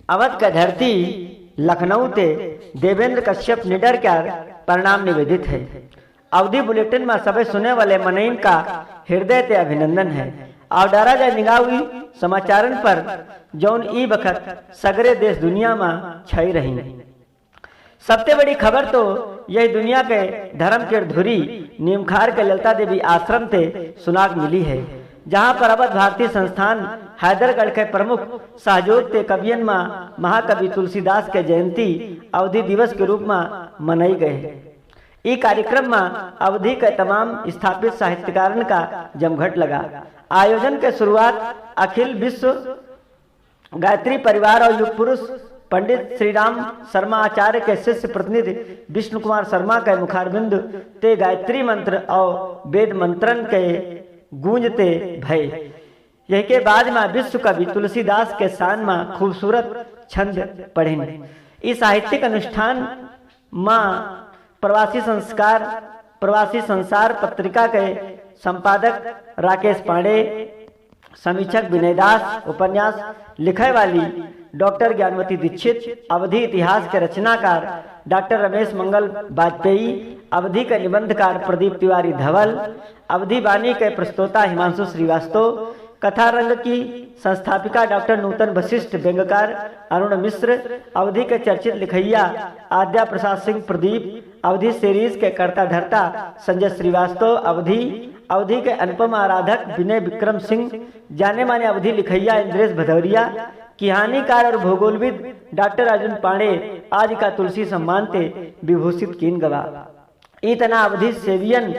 अवध का धरती लखनऊ ते देवेंद्र कश्यप निडर का प्रणाम निवेदित है। अवधि बुलेटिन में सबे सुने वाले मनईन का हृदय ते अभिनंदन है। और डरा जाए निगाह समाचारन पर जौन ई बखत सगरे देश दुनिया में छई रही। सबसे बड़ी खबर तो यही दुनिया के धर्म के धुरी नीमखार के ललिता देवी आश्रम से सुनाग मिली है, जहां पर अवध भारतीय संस्थान हैदरगढ़ के प्रमुख सहयोग के कवियन में महाकवि तुलसीदास के जयंती अवधि दिवस के रूप में मनाई गए। इस कार्यक्रम में अवधि के तमाम स्थापित साहित्यकारन का जमघट लगा। आयोजन के शुरुआत अखिल विश्व गायत्री परिवार और युग पुरुष पंडित श्री राम शर्मा आचार्य के शिष्य प्रतिनिधि विष्णु कुमार शर्मा के मुखारबिंद ते गायत्री मंत्र और वेद मंत्रन के गूंजते भय। यह के बाद में विश्व कवि तुलसीदास के शान में खूबसूरत छंद पढ़े। इस साहित्यिक अनुष्ठान में प्रवासी संसार पत्रिका के संपादक राकेश पांडे, समीक्षक विनय दास, उपन्यास लिखे वाली डॉक्टर ज्ञानवती दीक्षित, अवधि इतिहास के रचनाकार डॉक्टर रमेश मंगल वाजपेयी, अवधि के निबंधकार प्रदीप तिवारी धवल, अवधि वाणी के प्रस्तोता हिमांशु श्रीवास्तव, कथा रंग की संस्थापिका डॉक्टर नूतन वशिष्ठ, व्यंगकार अरुण मिश्र, अवधि के चर्चित लिखैया आद्या प्रसाद सिंह प्रदीप, अवधि सीरीज के कर्ता धर्ता संजय श्रीवास्तव, अवधि के अनुपम आराधक विनय विक्रम सिंह, जाने माने अवधि लिखैया इंद्रेश भदौरिया, कहानीकार और भूगोलविद डॉक्टर अर्जुन पांडे आज का तुलसी सम्मान से विभूषित कीन गवा। इतना अवधि सेवियन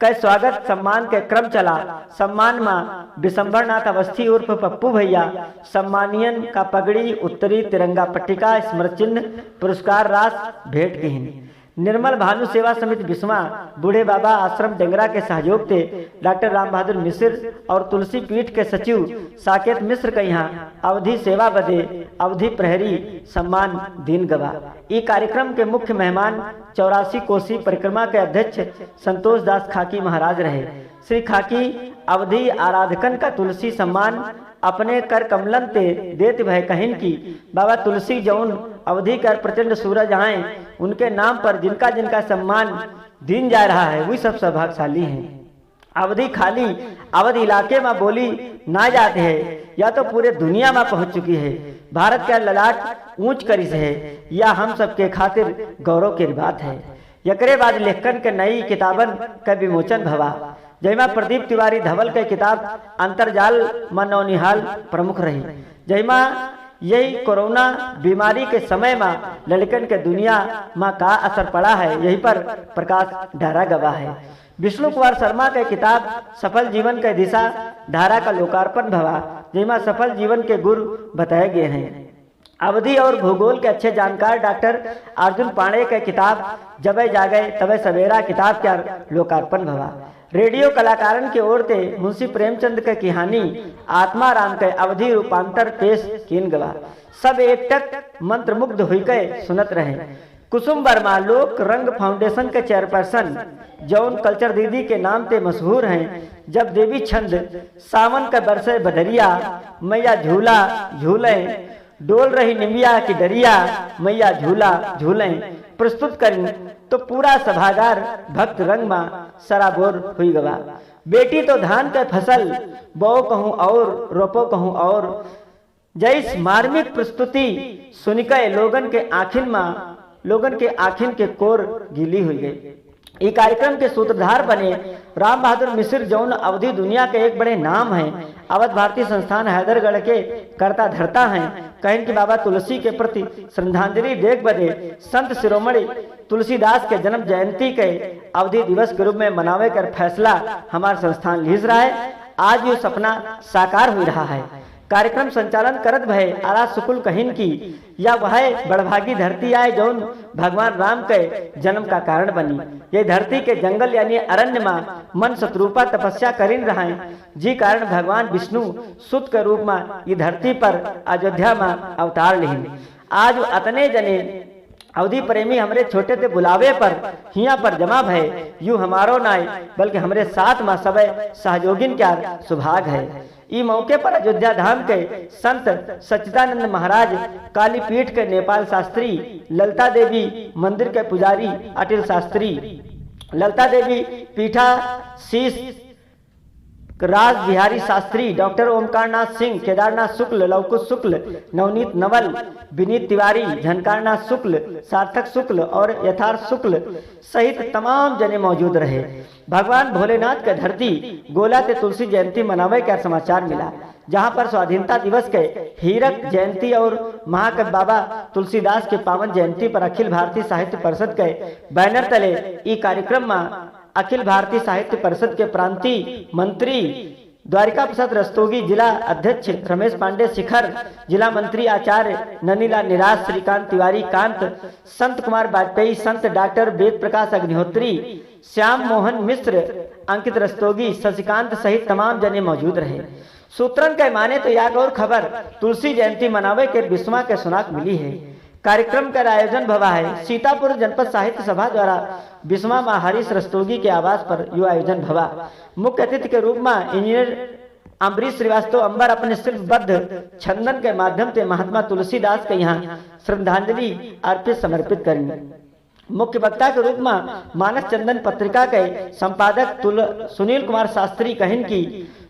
का स्वागत सम्मान के क्रम चला। सम्मान में विशंभरनाथ अवस्थी उर्फ पप्पू भैया सम्मानियन का पगड़ी, उत्तरी, तिरंगा पट्टिका, स्मृति चिन्ह, पुरस्कार राशि भेंट की। निर्मल भानु सेवा समिति बिस्वा, बूढ़े बाबा आश्रम डेंगरा के सहयोग से डॉक्टर राम बहादुर मिश्र और तुलसी पीठ के सचिव साकेत मिश्र के यहाँ अवधि सेवा बदे अवधि प्रहरी सम्मान दिन गवा। इस कार्यक्रम के मुख्य मेहमान 84 कोसी परिक्रमा के अध्यक्ष संतोष दास खाकी महाराज रहे। श्री खाकी अवधि आराधकन का तुलसी सम्मान अपने कर कमलन ते देत भय कहिन की बाबा तुलसी जौन अवधि कर प्रचंड सूरज आए उनके नाम पर जिनका जिनका सम्मान दिन जा रहा है वही सब सौभाग्यशाली हैं। अवधि खाली अवध इलाके में बोली ना जाते है या तो पूरे दुनिया में पहुंच चुकी है। भारत का ललाट ऊंच करिस है या हम सबके खातिर गौरव की बात है। यकरे बाद लेखकन के नई किताबन का विमोचन भवा, जयमा प्रदीप तिवारी धवल के किताब अंतरजाल में नौनिहाल प्रमुख रही। जयमा यही कोरोना बीमारी के समय में लड़कन के दुनिया में का असर पड़ा है यही पर प्रकाश धारा गवा है। विष्णु कुमार शर्मा के किताब सफल जीवन के दिशा धारा का लोकार्पण भवा, जयमा सफल जीवन के गुर बताए गए हैं। अवधि और भूगोल के अच्छे जानकार डॉक्टर अर्जुन पांडे के किताब जबे जागे तबे सवेरा किताब का लोकार्पण भवा। रेडियो कलाकारन की ओर से मुंशी प्रेमचंद के कहानी आत्मा राम के अवधि रूपांतर पेश किन गवा। सब एकटक मंत्र मुग्ध हुई के सुनत रहे। कुसुम वर्मा लोक रंग फाउंडेशन के चेयरपर्सन जौन कल्चर दीदी के नाम से मशहूर हैं, जब देवी छंद सावन का बरसे बदरिया मैया झूला झूले, डोल रही निमिया की डरिया मैया झूला झूले प्रस्तुत करें तो पूरा सभागार भक्त रंग में सराबोर हुई गवा। बेटी तो धान के फसल बो कहूँ और रोपो कहूँ और जैस मार्मिक प्रस्तुति सुनिके लोगन के आखिन के कोर गीली हुई गई। ये कार्यक्रम के सूत्रधार बने राम बहादुर मिश्र जौन अवधि दुनिया के एक बड़े नाम हैं। अवध भारतीय संस्थान हैदरगढ़ के कर्ता धर्ता हैं। कहें कि बाबा तुलसी के प्रति श्रद्धांजलि देख बदे संत शिरोमणि तुलसीदास के जन्म जयंती के अवधि दिवस के रूप में मनावे कर फैसला हमारा संस्थान लीज रहा है। आज ये सपना साकार हो रहा है। कार्यक्रम संचालन करत भय आरा सुकुल कहिन की या वह बड़भागी धरती आए जौन भगवान राम के जन्म का कारण बनी। ये धरती के जंगल यानी अरण्य में मन शत्रुपा तपस्या करिन रहे, जी कारण भगवान विष्णु सुत के रूप में ये धरती पर अयोध्या में अवतार लिहिन। आज अतने जने अवधि प्रेमी हमरे छोटे ते बुलावे पर हिया पर जमा भय, यूं हमारो नाय बल्कि हमरे साथ में सबे सहयोगिन क्या सुभाग है। ई मौके पर अयोध्या धाम के संत सच्चिदानंद महाराज, काली पीठ के नेपाल शास्त्री, ललिता देवी मंदिर के पुजारी अटिल शास्त्री, ललिता देवी पीठाधीश राज बिहारी शास्त्री, डॉक्टर ओमकारनाथ सिंह, केदारनाथ शुक्ल, लवकुश शुक्ल, नवनीत नवल, विनीत तिवारी, झनकारनाथ शुक्ल, सार्थक शुक्ल और यथार्थ शुक्ल सहित तमाम जने मौजूद रहे। भगवान भोलेनाथ के धरती गोला ते तुलसी जयंती मनावे का समाचार मिला, जहां पर स्वाधीनता दिवस के हीरक जयंती और महाकवि बाबा तुलसीदास के पावन जयंती पर अखिल भारतीय साहित्य परिषद के बैनर तले ई कार्यक्रम में अखिल भारतीय साहित्य परिषद के प्रांतीय मंत्री द्वारिका प्रसाद रस्तोगी, जिला अध्यक्ष रमेश पांडे शिखर, जिला मंत्री आचार्य ननीलाल निराश, श्रीकांत तिवारी कांत, संत कुमार वाजपेयी, संत डॉक्टर वेद प्रकाश अग्निहोत्री, श्याम मोहन मिश्र, अंकित रस्तोगी, शशिकांत सहित तमाम जने मौजूद रहे। सूत्रन के माने तो याग और खबर तुलसी जयंती मनावे के बिस्मा के सुनाक मिली है। कार्यक्रम का आयोजन भवा है सीतापुर जनपद साहित्य सभा द्वारा बिस्मा मां हरीश रस्तोगी के आवास पर यह आयोजन भवा। मुख्य अतिथि के रूप में इंजीनियर अम्बरीश श्रीवास्तव अंबर अपने शिल्पबद्ध छंदन के माध्यम से महात्मा तुलसीदास के यहाँ श्रद्धांजलि अर्पित समर्पित करेंगे। मुख्य वक्ता के रूप में मानस चंदन पत्रिका के संपादक सुनील कुमार शास्त्री कहिन की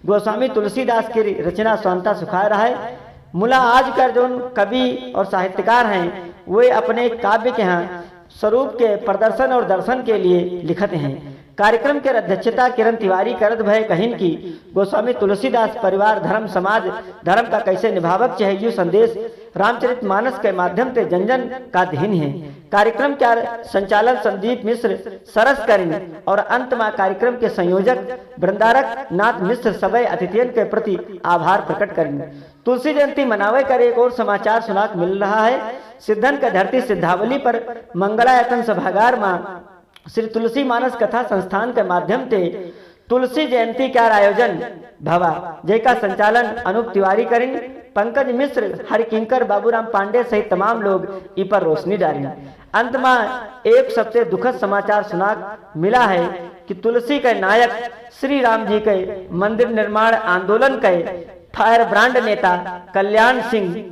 गोस्वामी तुलसीदास की रचना स्वांता सुखा रहा है। मुला आज कर जो कवि और साहित्यकार हैं वे अपने काव्य के यहाँ स्वरूप के प्रदर्शन और दर्शन के लिए लिखत हैं। कार्यक्रम के अध्यक्षता किरण तिवारी करत भय कहिन की गोस्वामी तुलसीदास परिवार धर्म समाज धर्म का कैसे निभावक चाहिए संदेश रामचरित मानस के माध्यम से जन जन का धीन है। कार्यक्रम का संचालन संदीप मिश्र सरस करेंगे और अंत में कार्यक्रम के संयोजक वृंदारक नाथ मिश्र सभी अतिथियों के प्रति आभार प्रकट करेंगे। तुलसी जयंती मनावे कर एक और समाचार सुनाक मिल रहा है। सिद्धन का धरती सिद्धावली पर मंगलायतन सभागार में श्री तुलसी मानस कथा संस्थान के माध्यम से तुलसी जयंती का आयोजन भवा, जयका संचालन अनूप तिवारी करेंगे। पंकज मिश्र, हरिकिंकर, बाबूराम पांडे सहित तमाम लोग इस पर रोशनी डालेंगे। अंत में एक सबसे दुखद समाचार सुना मिला है कि तुलसी के नायक श्री राम जी के मंदिर निर्माण आंदोलन के फायर ब्रांड नेता कल्याण सिंह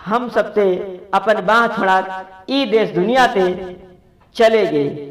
हम सबसे अपन बाह छोड़ा ई देश दुनिया से चले गए।